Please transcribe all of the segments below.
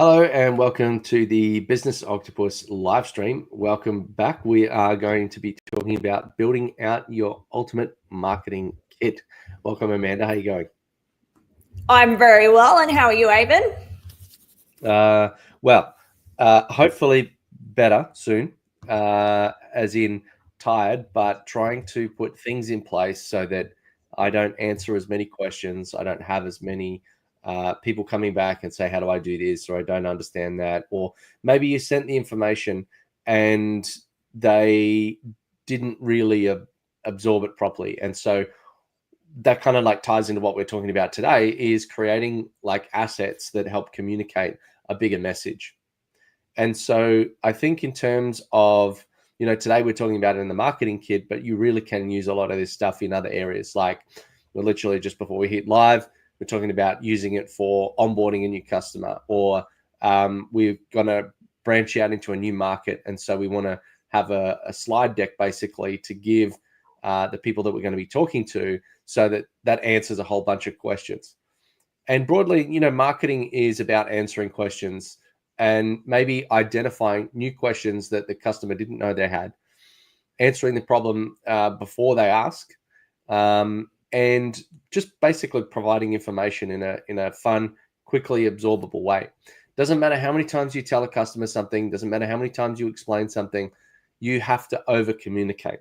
Hello and welcome to the Business Octopus live stream. Welcome back. We are going to be talking about building out your ultimate marketing kit. Welcome, Amanda. How are you going? I'm very well, and how are you, Avon? Hopefully better soon, as in tired, but trying to put things in place so that I don't answer as many questions. I don't have as many people coming back and say, how do I do this? Or I don't understand that. Or maybe you sent the information and they didn't really absorb it properly. And so that kind of like ties into what we're talking about today is creating like assets that help communicate a bigger message. And so I think in terms of, today we're talking about it in the marketing kit, but you really can use a lot of this stuff in other areas. Like we're literally just before we hit live, we're talking about using it for onboarding a new customer, or we're going to branch out into a new market. And so we want to have a slide deck basically to give the people that we're going to be talking to so that answers a whole bunch of questions. And broadly, marketing is about answering questions and maybe identifying new questions that the customer didn't know they had, answering the problem before they ask, and just basically providing information in a fun, quickly absorbable way. Doesn't matter how many times you tell a customer something, doesn't matter how many times you explain something, you have to over communicate.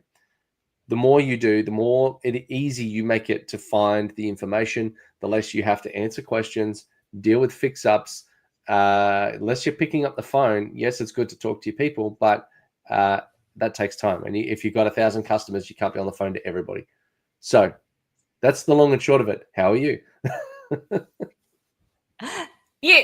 The more you do, the more easy you make it to find the information, the less you have to answer questions, deal with fix-ups. Unless you're picking up the phone, yes, it's good to talk to your people, but that takes time. And if you've got 1,000 customers, you can't be on the phone to everybody. So that's the long and short of it. How are you? Yeah,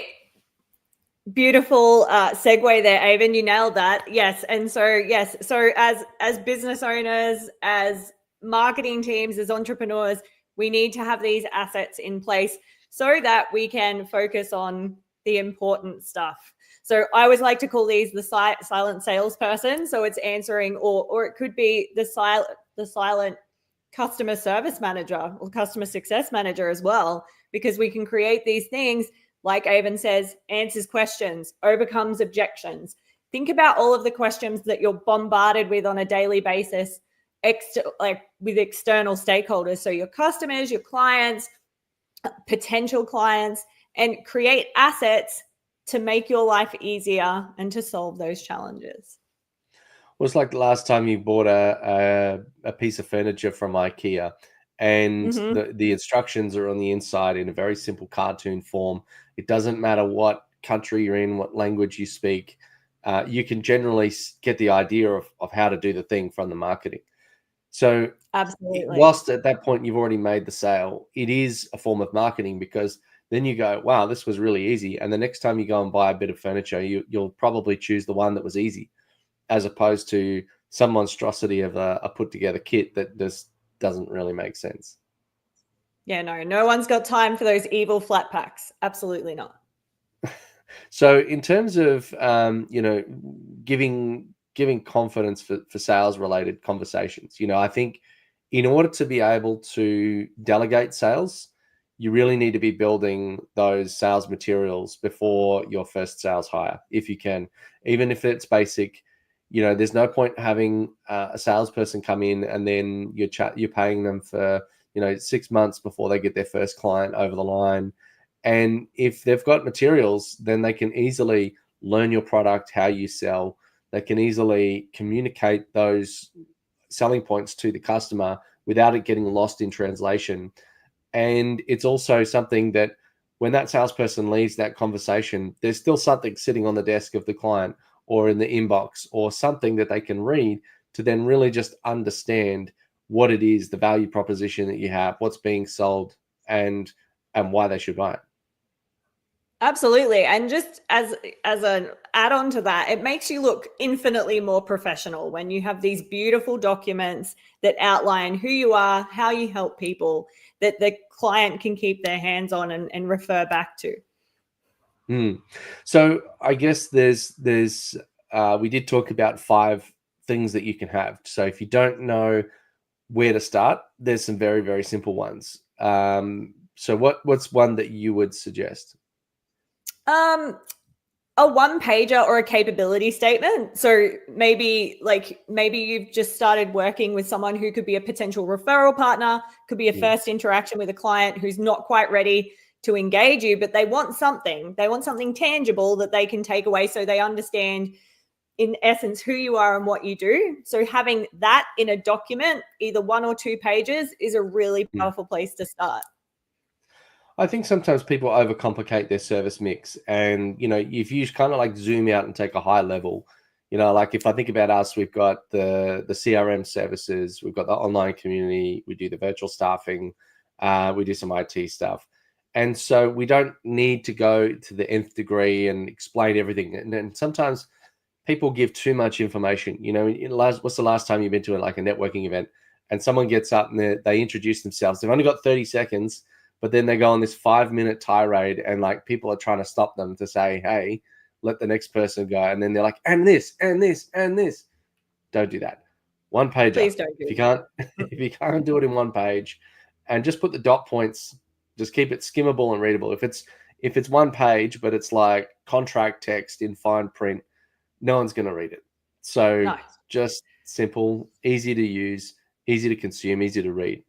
beautiful segue there, Avon. You nailed that. Yes, and so as business owners, as marketing teams, as entrepreneurs, we need to have these assets in place so that we can focus on the important stuff. So I always like to call these the silent salesperson. So it's answering, or it could be the silent customer service manager or customer success manager as well, because we can create these things, like Avon says, answers questions, overcomes objections. Think about all of the questions that you're bombarded with on a daily basis, like with external stakeholders. So your customers, your clients, potential clients, and create assets to make your life easier and to solve those challenges. Well, it's like the last time you bought a piece of furniture from IKEA, and the instructions are on the inside in a very simple cartoon form. It doesn't matter what country you're in, what language you speak. You can generally get the idea of how to do the thing from the marketing. So Absolutely. whilst at that point you've already made the sale, it is a form of marketing, because then you go, wow, this was really easy. And the next time you go and buy a bit of furniture, you'll probably choose the one that was easy, as opposed to some monstrosity of a put together kit that just doesn't really make sense. Yeah, no one's got time for those evil flat packs. Absolutely not. So in terms of, giving confidence for sales related conversations, I think in order to be able to delegate sales, you really need to be building those sales materials before your first sales hire, if you can, even if it's basic. There's no point having a salesperson come in and then you're paying them for 6 months before they get their first client over the line. And if they've got materials, then they can easily learn your product, how you sell. They can easily communicate those selling points to the customer without it getting lost in translation. And it's also something that when that salesperson leaves that conversation, there's still something sitting on the desk of the client or in the inbox or something that they can read to then really just understand what it is, the value proposition that you have, what's being sold, and why they should buy it. Absolutely. And just as an add-on to that, it makes you look infinitely more professional when you have these beautiful documents that outline who you are, how you help people, that the client can keep their hands on and refer back to. So I guess there's we did talk about 5 things that you can have. So if you don't know where to start, there's some very, very simple ones. So what's one that you would suggest? A one pager or a capability statement. So maybe you've just started working with someone who could be a potential referral partner, could be a first interaction with a client who's not quite ready to engage you, but they want something tangible that they can take away so they understand in essence who you are and what you do. So having that in a document, either 1 or 2 pages, is a really powerful place to start. I think sometimes people overcomplicate their service mix, and if you kind of like zoom out and take a high level, like if I think about us, we've got the CRM services, we've got the online community, we do the virtual staffing, we do some IT stuff, and so we don't need to go to the nth degree and explain everything. And sometimes people give too much information. What's the last time you've been to like a networking event and someone gets up and they introduce themselves? They've only got 30 seconds. But then they go on this 5-minute tirade and like people are trying to stop them to say, hey, let the next person go. And then they're like, and this, and this, and this. Don't do that. One pager. Please don't do that. If you can't do it in one page, and just put the dot points, just keep it skimmable and readable. If it's one page, but it's like contract text in fine print, no one's going to read it. So just simple, easy to use, easy to consume, easy to read.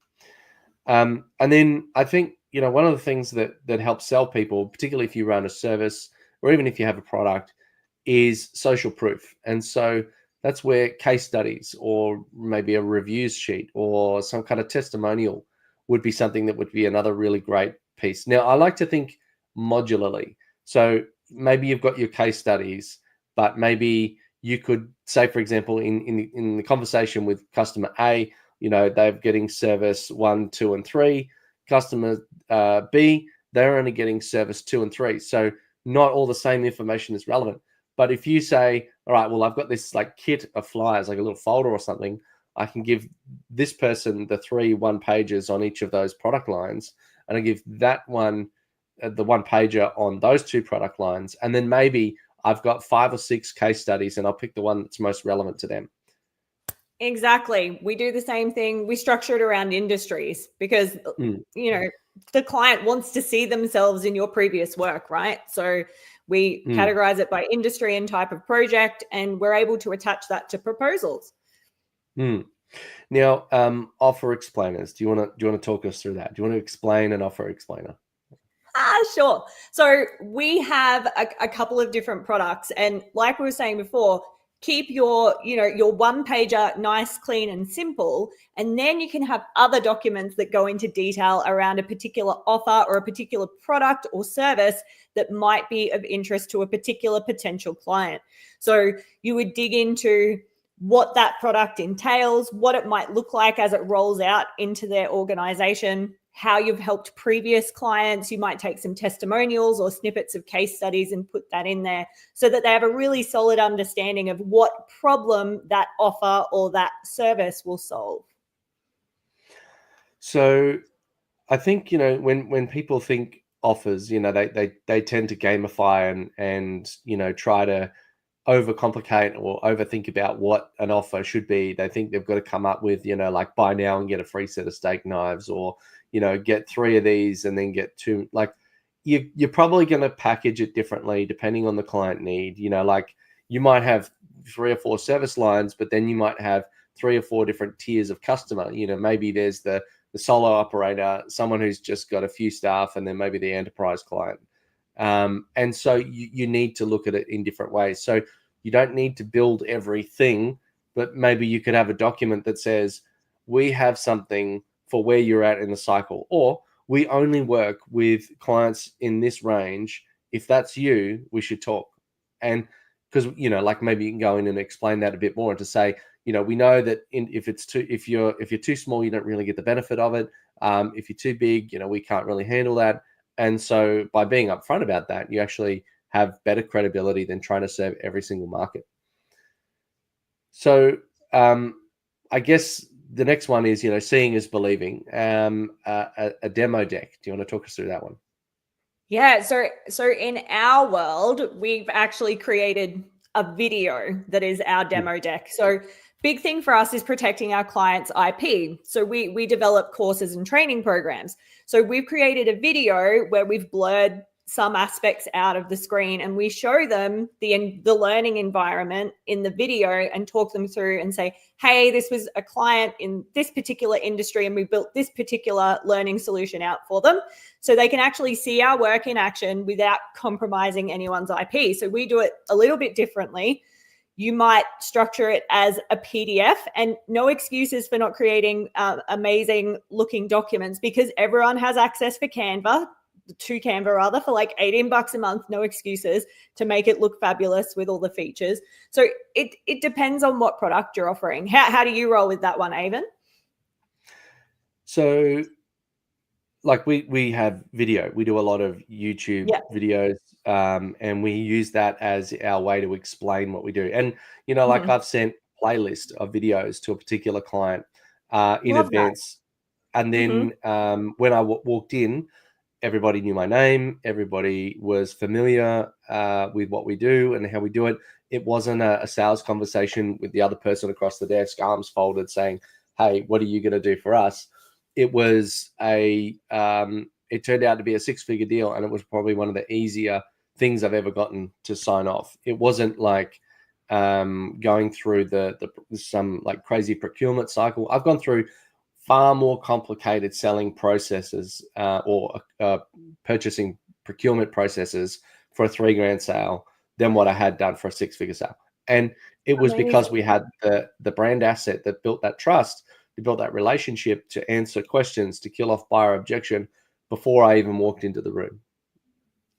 And then I think, one of the things that helps sell people, particularly if you run a service or even if you have a product, is social proof. And so that's where case studies or maybe a reviews sheet or some kind of testimonial would be something that would be another really great piece. Now, I like to think modularly. So maybe you've got your case studies, but maybe you could say, for example, in the conversation with customer A, they're getting service 1, 2, and 3. Customer B, they're only getting service 2 and 3. So not all the same information is relevant. But if you say, all right, well, I've got this like kit of flyers, like a little folder or something, I can give this person the 3 one-pagers on each of those product lines, and I give that one the one-pager on those 2 product lines, and then maybe I've got 5 or 6 case studies, and I'll pick the one that's most relevant to them. Exactly. We do the same thing. We structure it around industries because, the client wants to see themselves in your previous work, right? So we categorize it by industry and type of project, and we're able to attach that to proposals. Now, offer explainers. Do you want to talk us through that? Do you want to explain an offer explainer? Sure. So we have a couple of different products, and like we were saying before, keep your one pager nice, clean, and simple, and then you can have other documents that go into detail around a particular offer or a particular product or service that might be of interest to a particular potential client. So you would dig into what that product entails, what it might look like as it rolls out into their organization, how you've helped previous clients. You might take some testimonials or snippets of case studies and put that in there so that they have a really solid understanding of what problem that offer or that service will solve. So I think, when people think offers, they tend to gamify and try to overcomplicate or overthink about what an offer should be. They think they've got to come up with, like buy now and get a free set of steak knives, or, get 3 of these and then get 2. Like you're probably going to package it differently depending on the client need. Like you might have 3 or 4 service lines, but then you might have 3 or 4 different tiers of customer. Maybe there's the solo operator, someone who's just got a few staff, and then maybe the enterprise client. And so you need to look at it in different ways. So you don't need to build everything, but maybe you could have a document that says, we have something for where you're at in the cycle, or we only work with clients in this range. If that's you, we should talk. And because, like maybe you can go in and explain that a bit more and to say, we know that if you're too small, you don't really get the benefit of it. If you're too big, we can't really handle that. And so by being upfront about that, you actually have better credibility than trying to serve every single market. So I guess the next one is, seeing is believing, a demo deck. Do you want to talk us through that one? Yeah. So in our world, we've actually created a video that is our demo deck. So big thing for us is protecting our clients' IP. So we develop courses and training programs. So we've created a video where we've blurred some aspects out of the screen, and we show them the learning environment in the video and talk them through and say, hey, this was a client in this particular industry and we built this particular learning solution out for them, so they can actually see our work in action without compromising anyone's IP. So we do it a little bit differently. You might structure it as a PDF, and no excuses for not creating amazing looking documents, because everyone has access to Canva for like $18 a month, no excuses to make it look fabulous with all the features. So it depends on what product you're offering. How do you roll with that one, Avon? So like we have video, we do a lot of YouTube videos, and we use that as our way to explain what we do. And, you know, like I've sent playlist of videos to a particular client in advance. And then when I walked in, everybody knew my name. Everybody was familiar with what we do and how we do it. It wasn't a sales conversation with the other person across the desk, arms folded, saying, hey, what are you going to do for us? It was it turned out to be a 6-figure deal, and it was probably one of the easier things I've ever gotten to sign off. It wasn't like going through some like crazy procurement cycle. I've gone through far more complicated selling processes or purchasing procurement processes for a $3,000 sale than what I had done for a 6-figure sale. And it was because we had the brand asset that built that trust, to build that relationship, to answer questions, to kill off buyer objection before I even walked into the room.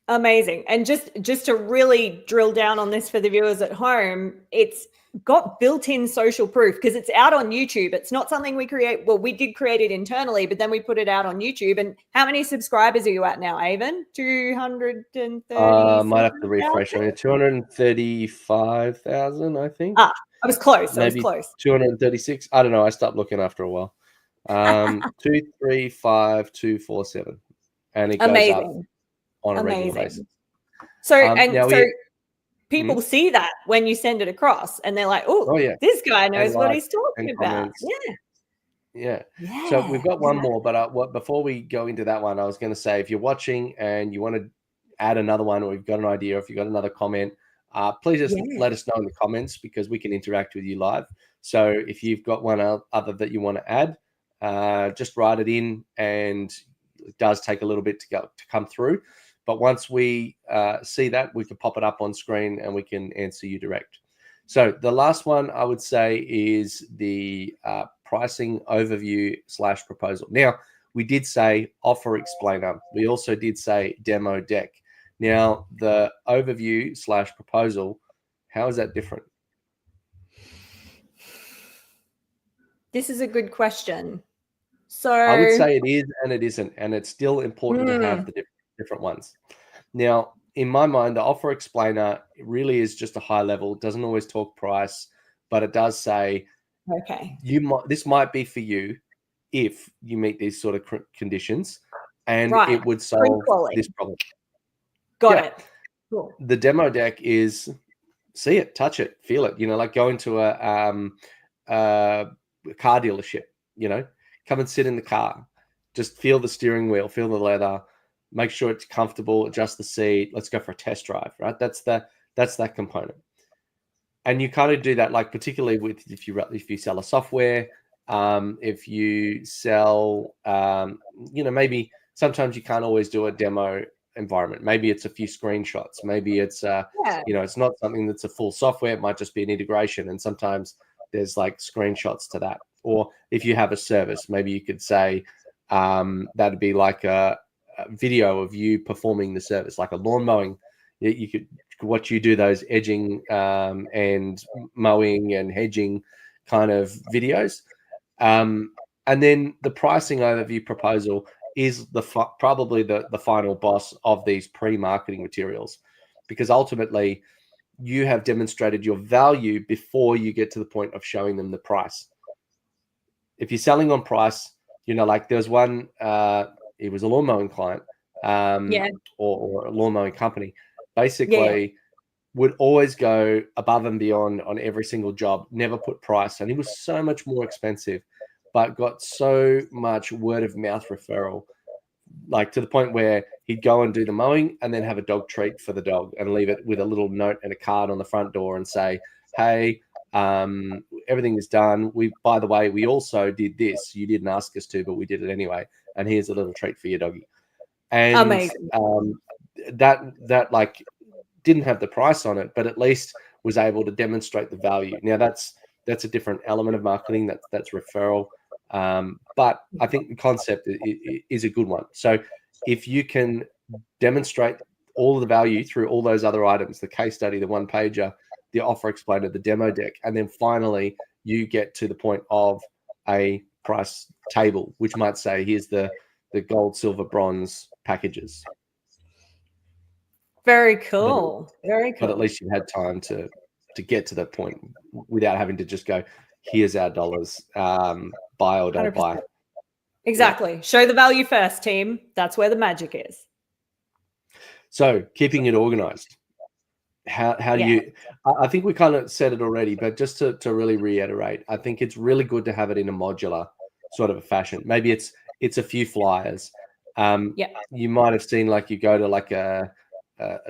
Amazing. And just to really drill down on this for the viewers at home, it's got built-in social proof because it's out on YouTube. It's not something we create. Well, we did create it internally, but then we put it out on YouTube. And how many subscribers are you at now, Avon? 230. Might have to refresh. I mean, 235,000, I think. I was close. Maybe 236. I don't know. I stopped looking after a while. 235,247, and it goes up on a regular basis. So people see that when you send it across, and they're like, "Oh, yeah, this guy knows what he's talking about." Yeah. So we've got one more, but before we go into that one, I was going to say, if you're watching and you want to add another one, or you've got an idea, or if you've got another comment, please just let us know in the comments, because we can interact with you live. So if you've got one other that you want to add, just write it in, and it does take a little bit to come through. But once we see that, we can pop it up on screen and we can answer you direct. So the last one I would say is the pricing overview / proposal. Now, we did say offer explainer. We also did say demo deck. Now, the overview / proposal, how is that different? This is a good question. So I would say it is and it isn't, and it's still important to have the different ones. Now, in my mind, the offer explainer really is just a high level. It doesn't always talk price, but it does say, okay, this might be for you if you meet these sort of conditions, and it would solve this problem. Got it. Cool. The demo deck is see it, touch it, feel it. You know, like going to a car dealership. You know, come and sit in the car, just feel the steering wheel, feel the leather. Make sure it's comfortable, adjust the seat. Let's go for a test drive, right? That's that component. And you kind of do that, like particularly with if you sell a software, if you sell, maybe sometimes you can't always do a demo environment. Maybe it's a few screenshots. Maybe it's it's not something that's a full software. It might just be an integration, and sometimes there's like screenshots to that. Or if you have a service, maybe you could say that'd be like a video of you performing the service, like a lawn mowing. You could watch you do those edging and mowing and hedging kind of videos. And then the pricing overview proposal is probably the final boss of these pre-marketing materials, because ultimately you have demonstrated your value before you get to the point of showing them the price. If you're selling on price, like there's one, it was a lawn mowing client or a lawn mowing company, basically would always go above and beyond on every single job, never put price. And it was so much more expensive, but got so much word of mouth referral like to the point where he'd go and do the mowing and then have a dog treat for the dog and leave it with a little note and a card on the front door and say, hey, everything is done. By the way, we also did this. You didn't ask us to, but we did it anyway. And here's a little treat for your doggy. And Amazing. that like didn't have the price on it, but at least was able to demonstrate the value. Now that's a different element of marketing. That's referral. But I think the concept is a good one. So if you can demonstrate all of the value through all those other items, the case study, the one pager, the offer explainer, the demo deck, and then finally you get to the point of a price table, which might say, here's the gold, silver, bronze packages. Very cool. Very cool. But at least you had time to get to that point without having to just go, here's our dollars, buy or don't 100%. buy. Exactly. Yeah. Show the value first, team. That's where the magic is. So keeping it organized. How do you, I think we kind of said it already, but just to really reiterate, I think it's really good to have it in a modular sort of a fashion. Maybe it's a few flyers. You might have seen, like, you go to like a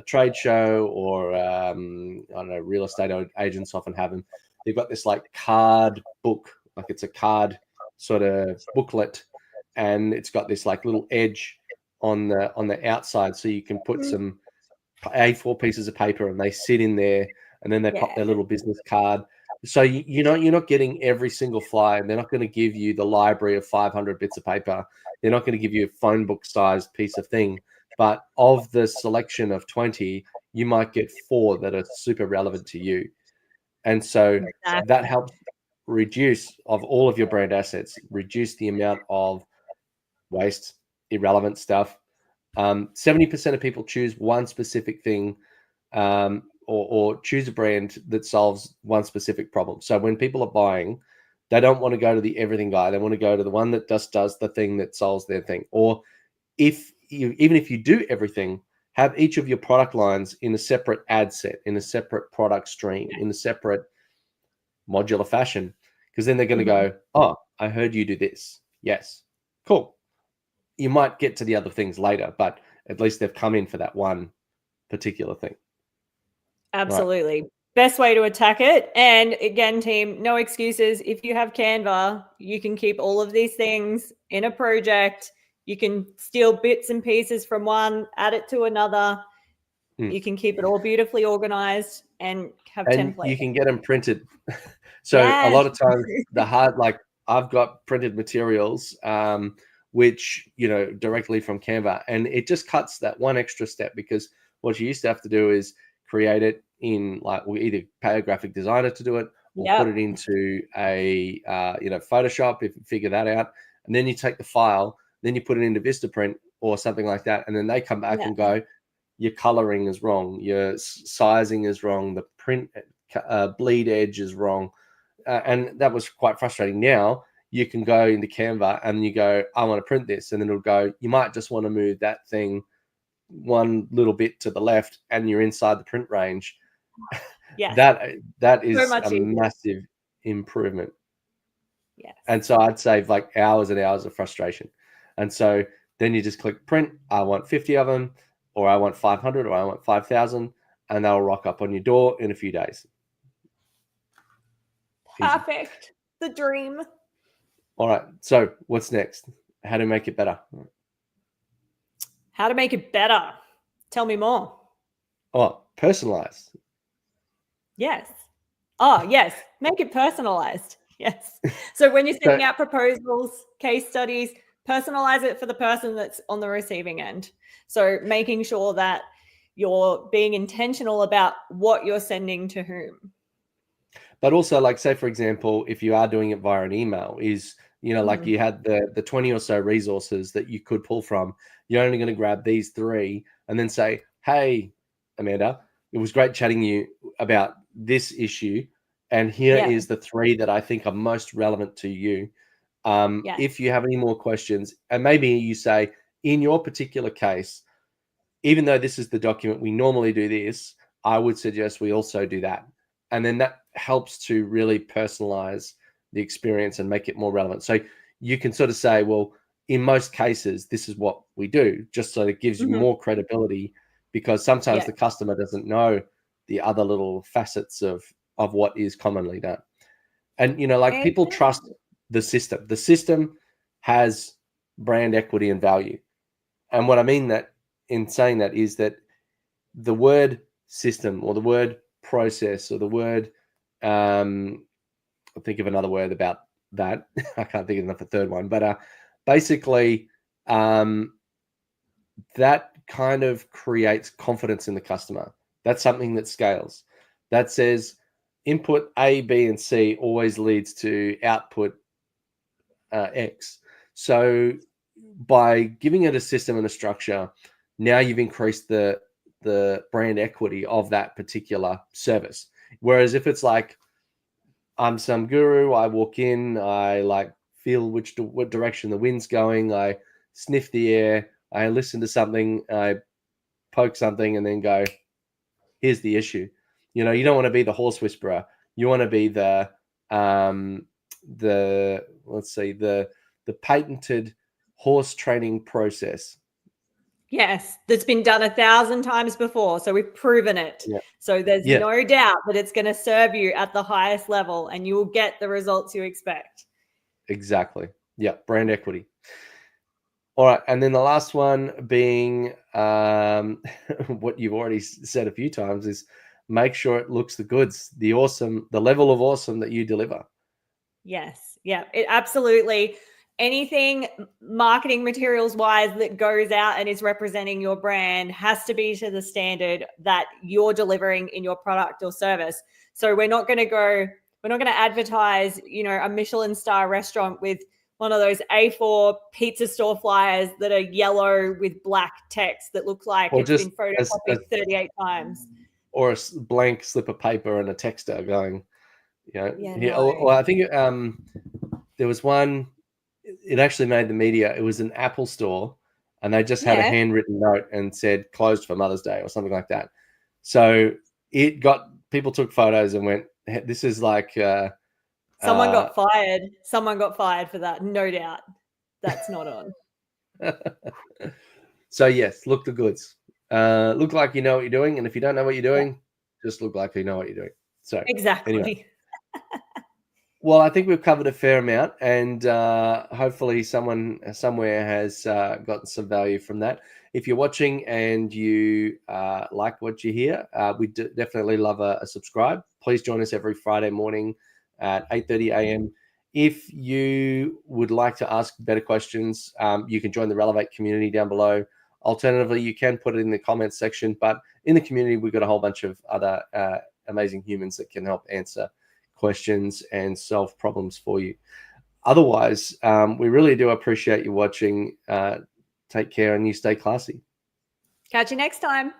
trade show, or I don't know, real estate agents often have them. They've got this like card book, like it's a card sort of booklet, and it's got this like little edge on the outside, so you can put some A4 pieces of paper and they sit in there, and then they pop their little business card. So you're not getting every single flyer, and they're not going to give you the library of 500 bits of paper. They're not going to give you a phone book sized piece of thing. But of the selection of 20, you might get 4 that are super relevant to you. And so that helps reduce, of all of your brand assets, reduce the amount of waste, irrelevant stuff. 70% of people choose one specific thing, or choose a brand that solves one specific problem. So when people are buying, they don't want to go to the everything guy. They want to go to the one that just does the thing that solves their thing. Or even if you do everything, have each of your product lines in a separate ad set, in a separate product stream, in a separate modular fashion, because then they're going to go, oh, I heard you do this. Yes. Cool. You might get to the other things later, but at least they've come in for that one particular thing. Absolutely. Right. Best way to attack it. And again, team, no excuses. If you have Canva, you can keep all of these things in a project. You can steal bits and pieces from one, add it to another. You can keep it all beautifully organized and have templates. You can get them printed. So a lot of times like I've got printed materials, which, directly from Canva, and it just cuts that one extra step, because what you used to have to do is create it in, like, we either pay a graphic designer to do it, or put it into a Photoshop, if you figure that out, and then you take the file, then you put it into Vistaprint or something like that, and then they come back and go, your coloring is wrong, your sizing is wrong, the print bleed edge is wrong, and that was quite frustrating. Now you can go into Canva and you go, I want to print this, and then it'll go, you might just want to move that thing one little bit to the left, and you're inside the print range. That is a massive improvement. And so I'd save like hours and hours of frustration. And so then you just click print. I want 50 of them, or I want 500, or I want 5,000, and they'll rock up on your door in a few days. Perfect. Easy. The dream. All right. So what's next? How to make it better? How to make it better? Tell me more. Oh, personalize. Yes. Oh, yes. Make it personalized. Yes. So when you're sending out proposals, case studies, personalize it for the person that's on the receiving end. So making sure that you're being intentional about what you're sending to whom. But also, like, say, for example, if you are doing it via an email, is, like you had the 20 or so resources that you could pull from, you're only going to grab these 3 and then say, hey, Amanda, it was great chatting to you about this issue, and here is the 3 that I think are most relevant to you. If you have any more questions, and maybe you say, in your particular case, even though this is the document, we normally do this, I would suggest we also do that. And then that helps to really personalize the experience and make it more relevant. So you can sort of say, well, in most cases, this is what we do, just so it gives you more credibility, because sometimes the customer doesn't know the other little facets of what is commonly done. And, you know, like, people trust the system. The system has brand equity and value. And what I mean that in saying that is that the word system, or the word process, or the word, I'll think of another word about that. I can't think of a third one, but basically, that kind of creates confidence in the customer. That's something that scales. That says input A, B, and C always leads to output X. So by giving it a system and a structure, now you've increased the brand equity of that particular service. Whereas if it's like, I'm some guru, I walk in, I like feel what direction the wind's going, I sniff the air, I listen to something, I poke something, and then go, here's the issue. You know, you don't want to be the horse whisperer. You want to be the let's say the patented horse training process. Yes, that's been done 1,000 times before. So we've proven it. Yeah. So there's no doubt that it's going to serve you at the highest level, and you will get the results you expect. Exactly. Yeah. Brand equity. All right. And then the last one being what you've already said a few times is make sure it looks the goods, the level of awesome that you deliver. Yes. Yeah, it absolutely. Anything marketing materials wise that goes out and is representing your brand has to be to the standard that you're delivering in your product or service. So we're not going to advertise, you know, a Michelin star restaurant with one of those A4 pizza store flyers that are yellow with black text that look like it's been photocopied 38 times. Or a blank slip of paper and a texter going, you know, well, I think there was one, it actually made the media. It was an Apple store, and they just had a handwritten note and said closed for Mother's Day or something like that. So people took photos and went, this is like someone got fired. Someone got fired for that, no doubt. That's not on. So yes, look the goods. Look like you know what you're doing, and if you don't know what you're doing, just look like you know what you're doing. So exactly. Anyway. Well, I think we've covered a fair amount, and hopefully someone somewhere has gotten some value from that. If you're watching and you like what you hear, we definitely love a subscribe. Please join us every Friday morning at 8:30 a.m. If you would like to ask better questions, you can join the Relevate community down below. Alternatively, you can put it in the comments section, but in the community, we've got a whole bunch of other amazing humans that can help answer questions and solve problems for you. Otherwise, we really do appreciate you watching. Take care, and you stay classy. Catch you next time.